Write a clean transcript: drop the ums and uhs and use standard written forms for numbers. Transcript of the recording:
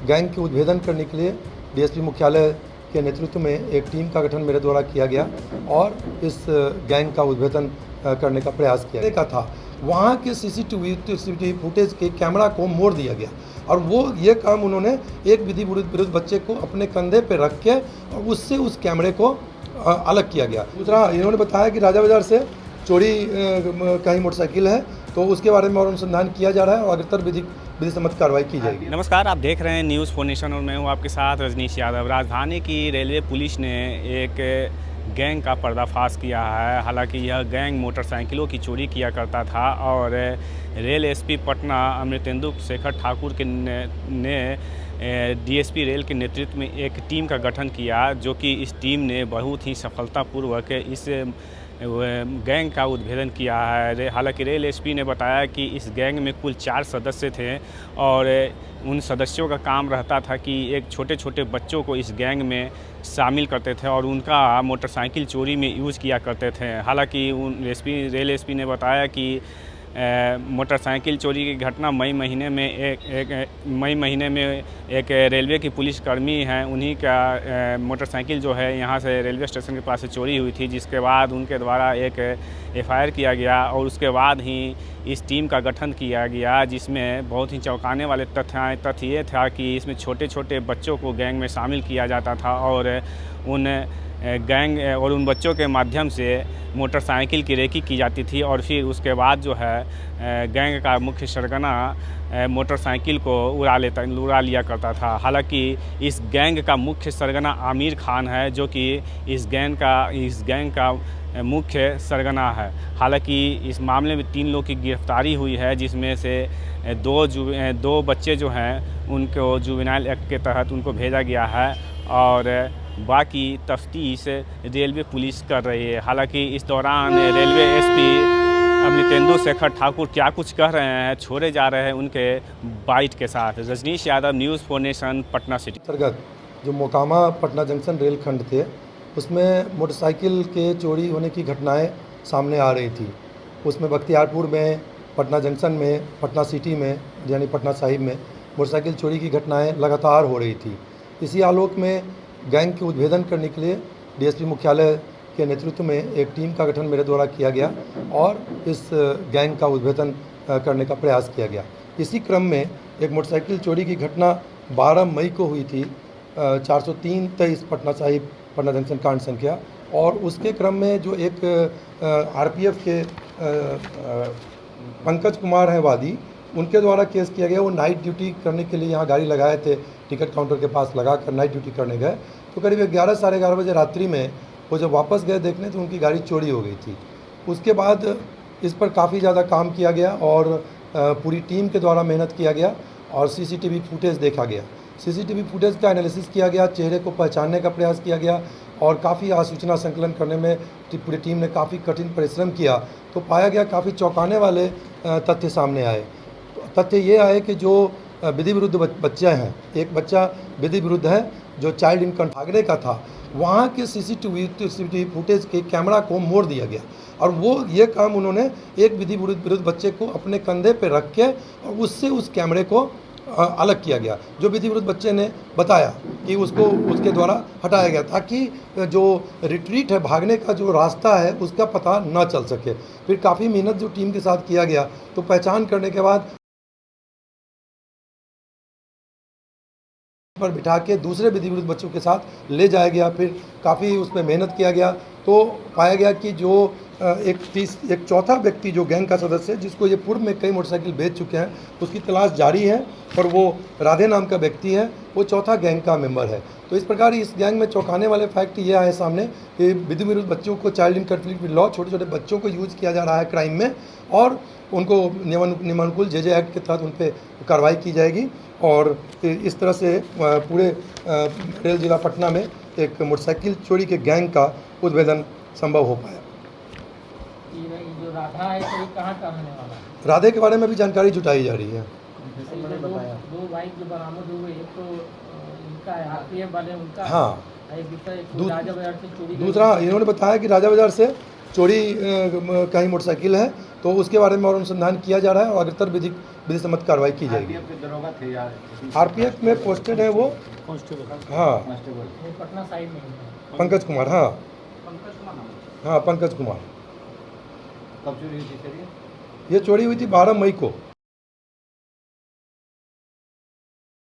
Gang के उद्भेदन करने के लिए डीएसपी मुख्यालय के नेतृत्व में एक टीम का गठन मेरे द्वारा किया गया और इस गैंग का उद्भेदन करने का प्रयास किया था। वहाँ के सीसीटीवी फुटेज के कैमरा को मोड़ दिया गया और वो ये काम उन्होंने एक विधि विरुद्ध बच्चे को अपने कंधे पर रख के और उससे उस कैमरे को अलग किया गया। दूसरा, इन्होंने बताया कि राजा बाजार से चोरी कहीं मोटरसाइकिल है, तो उसके बारे में और अनुसंधान किया जा रहा है और अग्रतर विधि सम्मत कार्रवाई की जाएगी। नमस्कार, आप देख रहे हैं न्यूज़ 4 नेशन और मैं हूं आपके साथ रजनीश यादव। राजधानी की रेलवे पुलिस ने एक गैंग का पर्दाफाश किया है। हालांकि यह गैंग मोटरसाइकिलों की चोरी किया करता था और रेल एसपी पटना अमृतेंदु शेखर ठाकुर ने डीएसपी रेल के नेतृत्व में एक टीम का गठन किया, जो कि इस टीम ने बहुत ही सफलतापूर्वक इस गैंग का उद्भेदन किया है। हालांकि रेल एसपी ने बताया कि इस गैंग में कुल 4 सदस्य थे और उन सदस्यों का काम रहता था कि एक छोटे छोटे बच्चों को इस गैंग में शामिल करते थे और उनका मोटरसाइकिल चोरी में यूज़ किया करते थे। हालांकि रेल एसपी ने बताया कि मोटरसाइकिल चोरी की घटना मई महीने में एक रेलवे की पुलिसकर्मी हैं, उन्हीं का मोटरसाइकिल जो है यहाँ से रेलवे स्टेशन के पास से चोरी हुई थी, जिसके बाद उनके द्वारा एक एफआईआर किया गया और उसके बाद ही इस टीम का गठन किया गया, जिसमें बहुत ही चौंकाने वाले तथ्य ये था कि इसमें छोटे छोटे बच्चों को गैंग में शामिल किया जाता था और उन बच्चों के माध्यम से मोटरसाइकिल की रेकी की जाती थी और फिर उसके बाद जो है गैंग का मुख्य सरगना मोटरसाइकिल को उड़ा लिया करता था। हालांकि इस गैंग का मुख्य सरगना आमिर खान है, जो कि इस गैंग का मुख्य सरगना है। हालांकि इस मामले में 3 लोग की गिरफ्तारी हुई है, जिसमें से 2 बच्चे जो हैं उनको जुवेनाइल एक्ट के तहत उनको भेजा गया है और बाकी तफ्तीश रेलवे पुलिस कर रही है। हालांकि इस दौरान रेलवे एसपी अमृतेंदु शेखर ठाकुर क्या कुछ कह रहे हैं, छोड़े जा रहे हैं उनके बाइट के साथ। Rajneesh Yadav, news 4 nation, Patna city. अंतर्गत जो मोकामा पटना जंक्शन रेल खंड थे, उसमें मोटरसाइकिल के चोरी होने की घटनाएं सामने आ रही थी। उसमें बख्तियारपुर में, पटना जंक्शन में, पटना सिटी में यानी पटना साहिब में मोटरसाइकिल चोरी की घटनाएं लगातार हो रही थी। इसी आलोक में गैंग के उद्भेदन करने के लिए डीएसपी मुख्यालय के नेतृत्व में एक टीम का गठन मेरे द्वारा किया गया और इस गैंग का उद्भेदन करने का प्रयास किया गया। इसी क्रम में एक मोटरसाइकिल चोरी की घटना 12 मई को हुई थी, 403-23 पटना साहिब पटना जंक्शन कांड संख्या, और उसके क्रम में जो एक आरपीएफ के पंकज कुमार हैं वादी, उनके द्वारा केस किया गया। वो नाइट ड्यूटी करने के लिए यहाँ गाड़ी लगाए थे, टिकट काउंटर के पास लगा कर नाइट ड्यूटी करने गए, तो करीब 11 साढ़े 11 बजे रात्रि में वो जब वापस गए देखने तो उनकी गाड़ी चोरी हो गई थी। उसके बाद इस पर काफ़ी ज़्यादा काम किया गया और पूरी टीम के द्वारा मेहनत किया गया और सीसीटीवी फुटेज देखा गया। सीसीटीवी फुटेज का एनालिसिस किया गया, चेहरे को पहचानने का प्रयास किया गया और काफ़ी सूचना संकलन करने में पूरी टीम ने काफ़ी कठिन परिश्रम किया। तो पाया गया काफ़ी चौंकाने वाले तथ्य सामने आए। तथ्य ये आए कि जो विधि विरुद्ध बच्चे हैं, एक बच्चा विधि विरुद्ध है जो चाइल्ड इन भागने का था, वहाँ के सीसीटीवी फुटेज के कैमरा को मोड़ दिया गया और वो ये काम उन्होंने एक विधि विरुद्ध बच्चे को अपने कंधे पर रख के और उससे उस कैमरे को अलग किया गया। जो विधि विरुद्ध बच्चे ने बताया कि उसको उसके द्वारा हटाया गया ताकि जो रिट्रीट है, भागने का जो रास्ता है, उसका पता न चल सके। फिर काफ़ी मेहनत जो टीम के साथ किया गया, तो पहचान करने के बाद पर बिठा के दूसरे विधि विरुद्ध बच्चों के साथ ले जाया गया। फिर काफ़ी उसमें मेहनत किया गया तो पाया गया कि जो एक चौथा व्यक्ति जो गैंग का सदस्य है, जिसको ये पूर्व में कई मोटरसाइकिल बेच चुके हैं, उसकी तलाश जारी है और वो राधे नाम का व्यक्ति है, वो चौथा गैंग का मेंबर है। तो इस प्रकार इस गैंग में चौंकाने वाले फैक्ट ये आए सामने कि विधि विरुद्ध बच्चों को, child in conflict with law, छोटे छोटे बच्चों को यूज किया जा रहा है क्राइम में और उनको नियमानुकूल जे एक्ट के तहत उन पर कार्रवाई की जाएगी। और इस तरह से पूरे रेल जिला पटना में एक मोटरसाइकिल चोरी के गैंग का उद्भेदन संभव हो पाया। जो राधा है तो कहाँ का रहने वाला है? राधे के बारे में भी जानकारी जुटाई जा रही है। दो बाइक जो बरामद हुए, एक तो इनका है आरपीएफ वाले, उनका, हाँ, राजा बाजार से चोरी। दूसरा, इन्होंने बताया कि राजा बाजार से चोरी कहीं मोटरसाइकिल है, तो उसके बारे में और अनुसंधान किया जा रहा है और अग्रतर विधि सम्मत कार्रवाई की जाएगी। आरपीएफ में पोस्टेड है वो कांस्टेबल। हाँ वो पटना साइड में है। पंकज कुमार, हाँ हाँ पंकज कुमार। कब चोरी हुई थी सर ये? ये चोरी हुई थी 12 मई को।